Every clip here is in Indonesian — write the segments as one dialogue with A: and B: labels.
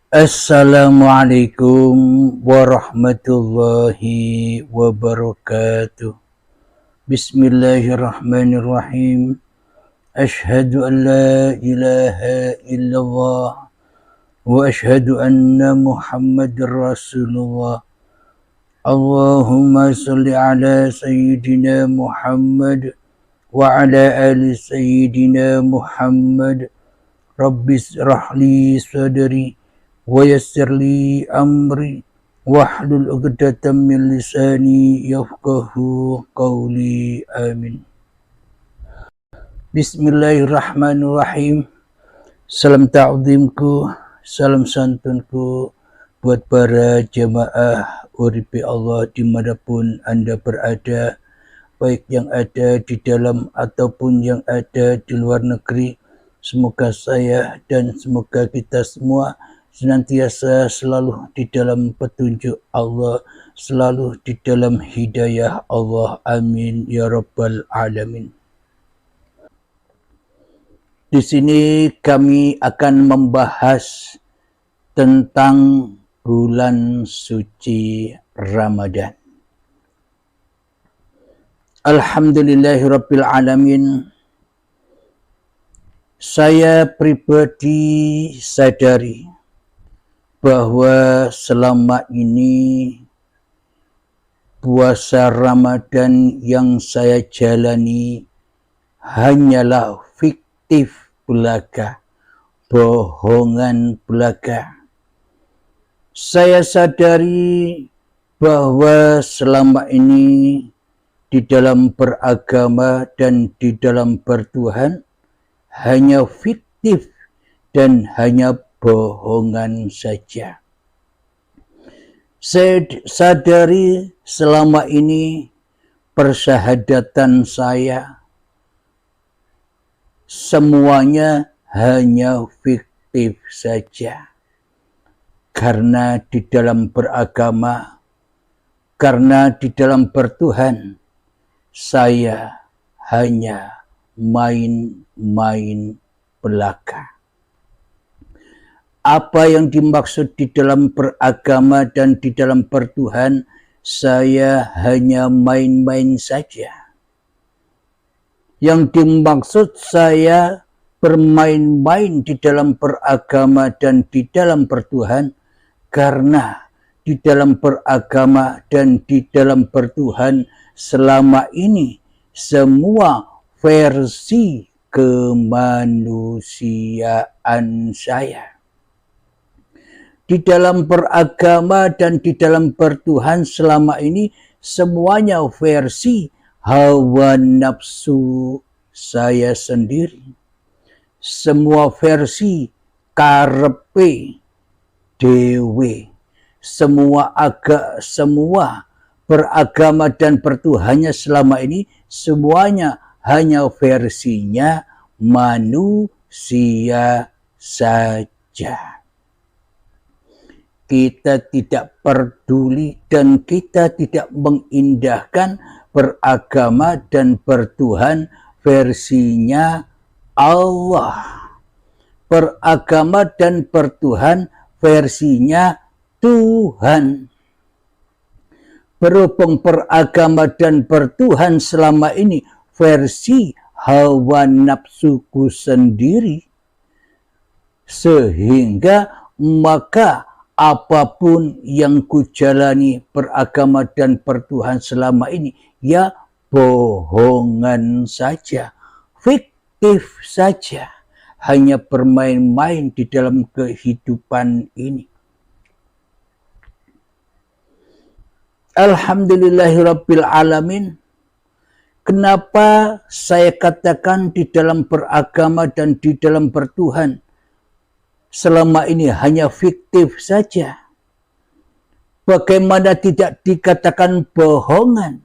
A: Assalamualaikum warahmatullahi wabarakatuh. Bismillahirrahmanirrahim. Ashhadu an la ilaha illallah wa ashhadu anna Muhammadar Rasulullah. Allahumma salli ala sayyidina Muhammad wa ala ali sayyidina Muhammad. Rabbis rahli sadri wa yassir li amri wahlul 'uqdatam min lisani yafqahu qawli. Amin. Bismillahirrahmanirrahim. Salam ta'zimku, salam santunku buat para jamaah uripi Allah dimanapun Anda berada, baik yang ada di dalam ataupun yang ada di luar negeri. Semoga saya dan semoga kita semua senantiasa selalu di dalam petunjuk Allah, selalu di dalam hidayah Allah. Amin ya rabbal alamin. Di sini kami akan membahas tentang bulan suci Ramadan. Alhamdulillahirabbil alamin. Saya pribadi sadari bahwa selama ini puasa Ramadan yang saya jalani hanyalah fiktif belaka, bohongan belaka. Saya sadari bahwa selama ini di dalam beragama dan di dalam bertuhan hanya fiktif dan hanya bohongan saja. Saya sadari selama ini persyahadatan saya semuanya hanya fiktif saja. Karena di dalam beragama, karena di dalam bertuhan, saya hanya main-main belaka. Apa yang dimaksud di dalam beragama dan di dalam bertuhan, saya hanya main-main saja. Yang dimaksud saya bermain-main di dalam beragama dan di dalam bertuhan, karena di dalam beragama dan di dalam bertuhan selama ini semua versi kemanusiaan saya. Di dalam beragama dan di dalam bertuhan selama ini semuanya versi hawa nafsu saya sendiri. Semua versi karepe dewe. Semua beragama dan bertuhannya selama ini semuanya hanya versinya manusia saja. Kita tidak peduli dan kita tidak mengindahkan beragama dan bertuhan versinya Allah. Beragama dan bertuhan versinya Tuhan. Berhubung beragama dan bertuhan selama ini versi hawa nafsuku sendiri, sehingga maka apapun yang kujalani beragama dan bertuhan selama ini ya bohongan saja, fiktif saja, hanya bermain-main di dalam kehidupan ini. Alhamdulillahirabbil alamin. Kenapa saya katakan di dalam beragama dan di dalam bertuhan selama ini hanya fiktif saja? Bagaimana tidak dikatakan bohongan?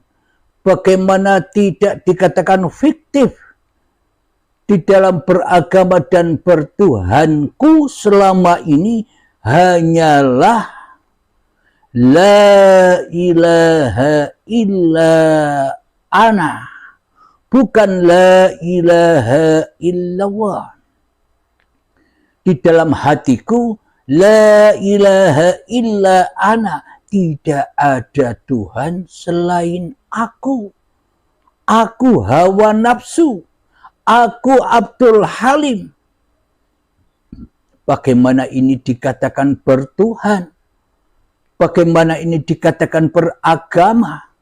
A: Bagaimana tidak dikatakan fiktif? Di dalam beragama dan bertuhanku selama ini hanyalah la ilaha illa ana, bukan la ilaha illallah. Di dalam hatiku La ilaha illa ana. Tidak ada Tuhan selain aku. Aku hawa nafsu. Aku Abdul Halim. Bagaimana ini dikatakan bertuhan? Bagaimana ini dikatakan beragama?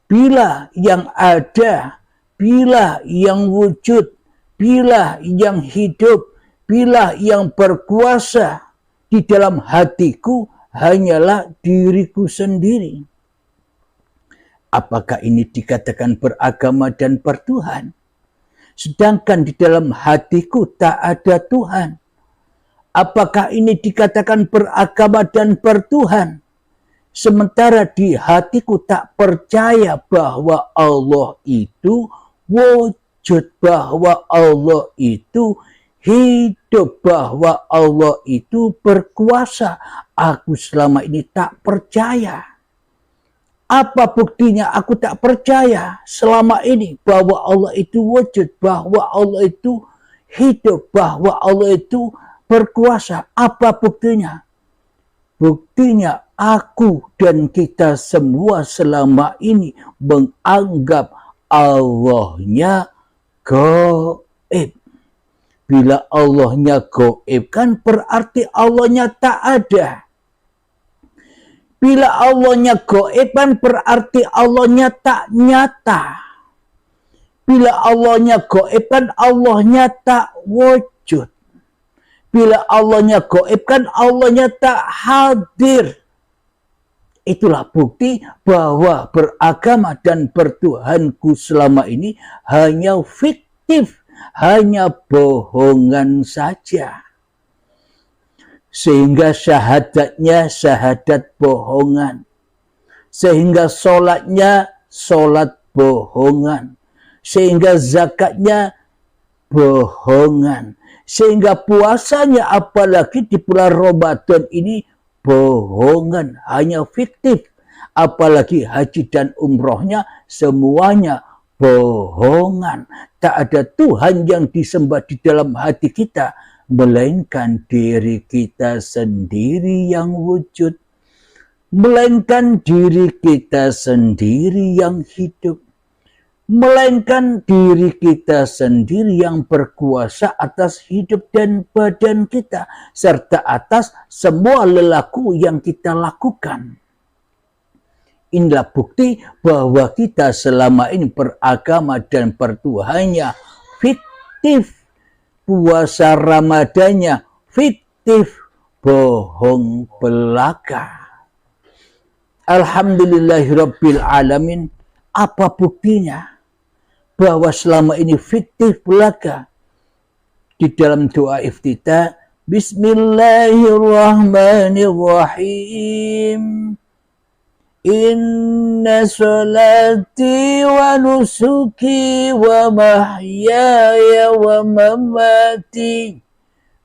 A: Bila yang ada, bila yang wujud, bila yang hidup, bila yang berkuasa di dalam hatiku hanyalah diriku sendiri. Apakah ini dikatakan beragama dan bertuhan? Sedangkan di dalam hatiku tak ada Tuhan. Apakah ini dikatakan beragama dan bertuhan? Sementara di hatiku tak percaya bahwa Allah itu wujud, bahwa Allah itu hidup, bahwa Allah itu berkuasa. Aku selama ini tak percaya. Apa buktinya aku tak percaya selama ini bahwa Allah itu wujud, bahwa Allah itu hidup, bahwa Allah itu berkuasa? Apa buktinya? Buktinya aku dan kita semua selama ini menganggap Allahnya gaib. Bila Allahnya gaib kan berarti Allahnya tak ada. Bila Allahnya gaib kan berarti Allahnya tak nyata. Bila Allahnya gaib kan Allahnya tak wujud. Bila Allahnya gaib kan Allahnya tak hadir. Itulah bukti bahwa beragama dan bertuhanku selama ini hanya fiktif, hanya bohongan saja. Sehingga syahadatnya syahadat bohongan. Sehingga sholatnya sholat bohongan. Sehingga zakatnya bohongan. Sehingga puasanya apalagi di bulan Ramadan ini bohongan, hanya fiktif. Apalagi haji dan umrohnya semuanya bohongan. Tak ada Tuhan yang disembah di dalam hati kita, melainkan diri kita sendiri yang wujud. Melainkan diri kita sendiri yang hidup. Melainkan diri kita sendiri yang berkuasa atas hidup dan badan kita, serta atas semua lelaku yang kita lakukan. Inilah bukti bahwa kita selama ini beragama dan bertuhannya fiktif. Puasa Ramadannya fiktif, bohong belaka. Alhamdulillahirabbil alamin. Apa buktinya bahwa selama ini fiktif belaka? Di dalam doa iftitah, Bismillahirrahmanirrahim. Inna salati wa nusuki wa mahyaya wa mamati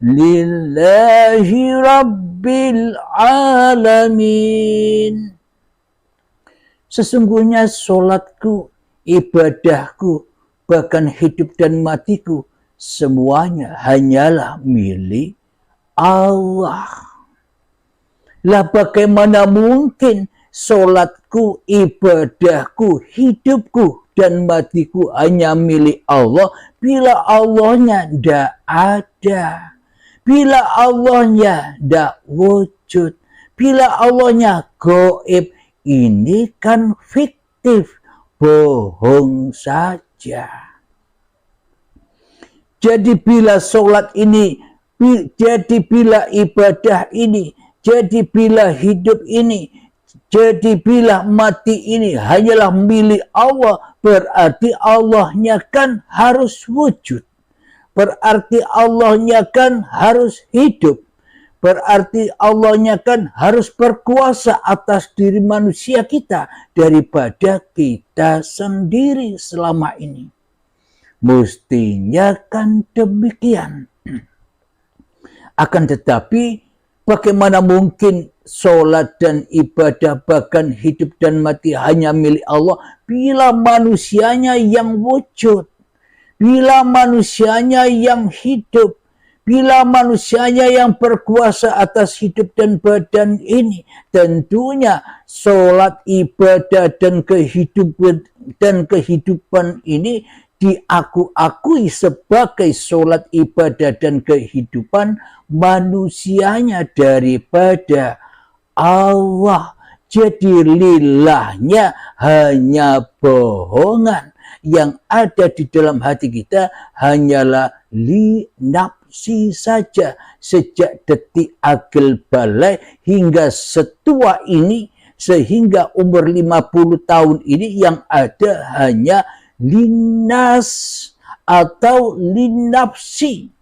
A: lillahi rabbil alamin. Sesungguhnya sholatku, ibadahku, bahkan hidup dan matiku, semuanya hanyalah milik Allah. Lah bagaimana mungkin sholatku, ibadahku, hidupku, dan matiku hanya milik Allah bila Allahnya tidak ada. Bila Allahnya tidak wujud. Bila Allahnya gaib. Ini kan fiktif, bohong saja. Jadi bila sholat ini, jadi bila ibadah ini, jadi bila hidup ini, jadi bila mati ini hanyalah milik Allah, berarti Allahnya kan harus wujud. Berarti Allahnya kan harus hidup. Berarti Allahnya kan harus berkuasa atas diri manusia kita daripada kita sendiri selama ini. Mestinya kan demikian. Akan tetapi bagaimana mungkin sholat dan ibadah bahkan hidup dan mati hanya milik Allah bila manusianya yang wujud, bila manusianya yang hidup, bila manusianya yang berkuasa atas hidup dan badan ini, tentunya sholat, ibadah, dan kehidupan ini diakui sebagai sholat, ibadah, dan kehidupan manusianya daripada Allah. Jadi lillahnya hanya bohongan. Yang ada di dalam hati kita hanyalah li nafsi saja. Sejak detik agil balai hingga setua ini, sehingga umur 50 tahun ini, yang ada hanya linas atau linafsi.